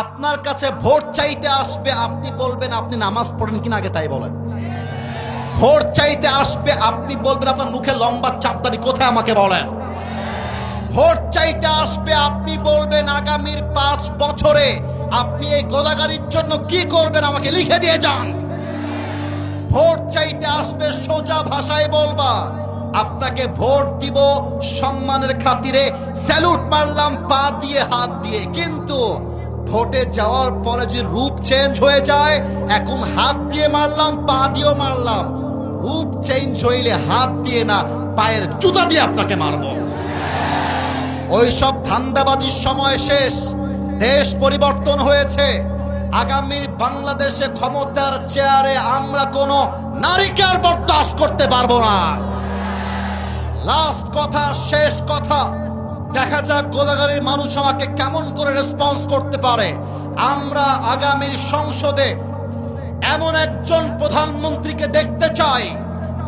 আপনার কাছে ভোট চাইতে আসবে, আপনি বলবেন আপনি নামাজ পড়েন কিনা আগে তাই বলেন। ভোট চাইতে আসবে, আপনি বলবেন আপনার মুখে লম্বা চাপদারি কোথায় আমাকে বলেন। ভোট চাইতে আসবে, আপনি বলবেন আগামীর 5 বছরে আপনি এই গোদাগাড়ির জন্য কি করবেন আমাকে লিখে দিয়ে যান। ভোট চাইতে আসবে, সোজা ভাষায় বলবা আপনাকে ভোট দিব সম্মানের খাতিরে, স্যালুট মারলাম পা দিয়ে হাত দিয়ে। কিন্তু ভোটে যাওয়ার পরে যে রূপ চেঞ্জ হয়ে যায়, এখন হাত দিয়ে মারলাম পা দিয়েও মারলাম, রূপ চেঞ্জ হইলে হাত দিয়ে না পায়ের জুতা দিয়ে আপনাকে মারব। ওইসব ধান্দাবাজির সময় শেষ, দেশ পরিবর্তন হয়েছে। আগামী বাংলাদেশে ক্ষমতার চেয়ারে আমরা কোনো নারীকে আর বরদাস্ত করতে পারবো না। লাস্ট কথা, শেষ কথা, দেখা যাক গোদাগাড়ির মানুষ আমাকে কেমন করে রেসপন্স করতে পারে। আমরা আগামীর সংসদে এমন একজন প্রধানমন্ত্রীকে দেখতে চাই,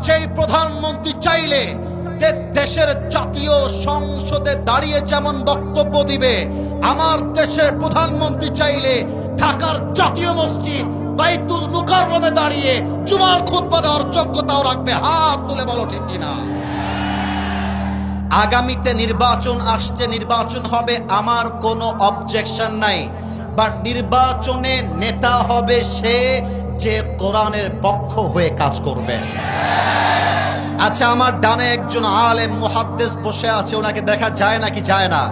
যেই প্রধানমন্ত্রী চাইলে দেশের জাতীয় সংসদে দাঁড়িয়ে যেমন বক্তব্য দিবে, আমার দেশের প্রধানমন্ত্রী চাইলে ঢাকার জাতীয় মসজিদ বাইতুল মুকাররমে দাঁড়িয়ে জুমার খুতবা দেওয়ার যোগ্যতাও রাখবে। হাত তুলে বলো ঠিক কিনা। আগামীতে নির্বাচন আসছে, নির্বাচন হবে, আমার কোনো অবজেকশন নাই, বাট নির্বাচনে নেতা হবে সে যে কোরআনের পক্ষ হয়ে কাজ করবে। আচ্ছা, আমার ডানে একজন আলেম মুহাদ্দিস বসে আছে, ওনাকে দেখা যায় নাকি যায় না?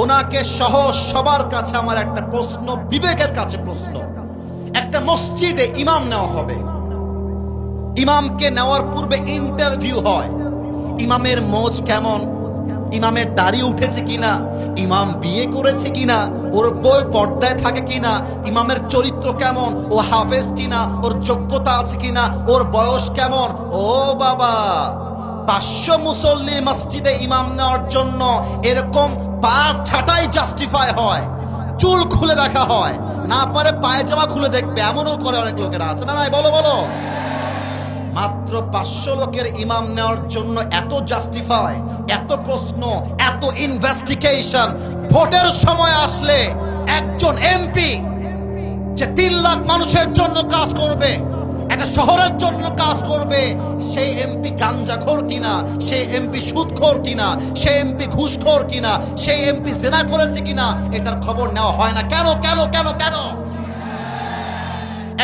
ওনাকে সহ সবার কাছে আমার একটা প্রশ্ন, বিবেকের কাছে প্রশ্ন। একটা মসজিদে ইমাম নেওয়া হবে, ইমামকে নেওয়ার পূর্বে ইন্টারভিউ হয়। ইমামের মোজ কেমন, ইমামের দাড়ি উঠেছে কিনা, ইমাম বিয়ে করেছে কিনা, ওর বই পর্দায় থাকে কিনা, ইমামের চরিত্র কেমন, ও হাফেজ কিনা, ওর যোগ্যতা আছে কিনা, ওর বয়স কেমন। ও বাবা, 500 মুসল্লির মসজিদে ইমাম নেওয়ার জন্য এরকম পা ছাটাই জাস্টিফাই হয়, চুল খুলে দেখা হয়, না পারে পায়জামা খুলে দেখবে, এমনও করে অনেক লোকেরা আছে না নাই? বলো বলো। মাত্র 500 লোকের ইমাম নেওয়ার জন্য এত জাস্টিফাই, এত প্রশ্ন, এত ইনভেস্টিগেশন। ভোটের সময় আসলে একজন এমপি যে 3 লাখ মানুষের জন্য কাজ করবে, একটা শহরের জন্য কাজ করবে, সেই এমপি গাঞ্জাখোর কিনা, সেই এমপি সুদখোর কিনা, সেই এমপি ঘুষখোর কিনা, সেই এমপি জেনা করেছে কিনা, এটার খবর নেওয়া হয় না। কেন কেন কেন কেন?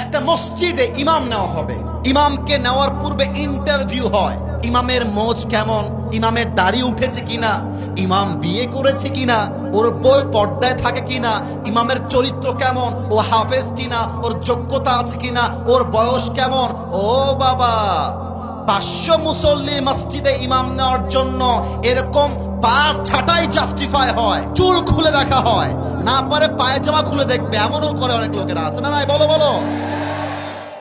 একটা মসজিদে ইমাম নেওয়া হবে, ইমামকে নেওয়ার পূর্বে ইন্টারভিউ হয়। ইমামের মোজ কেমন, ইমামের দাড়ি উঠেছে কিনা, ইমাম বিয়ে করেছে কিনা, ওর বই পর্দায় থাকে কিনা, ইমামের চরিত্র কেমন, ও হাফেজ কিনা, ওর যোগ্যতা আছে কিনা, ওর বয়স কেমন। ও বাবা, 500 মুসল্লির মসজিদে ইমাম নেওয়ার জন্য এরকম পা ছাটাই জাস্টিফাই হয়, চুল খুলে দেখা হয়, না পারে পায়জামা খুলে দেখবে, এমনও করে অনেক লোকেরা আছে না নাই? বলো বলো।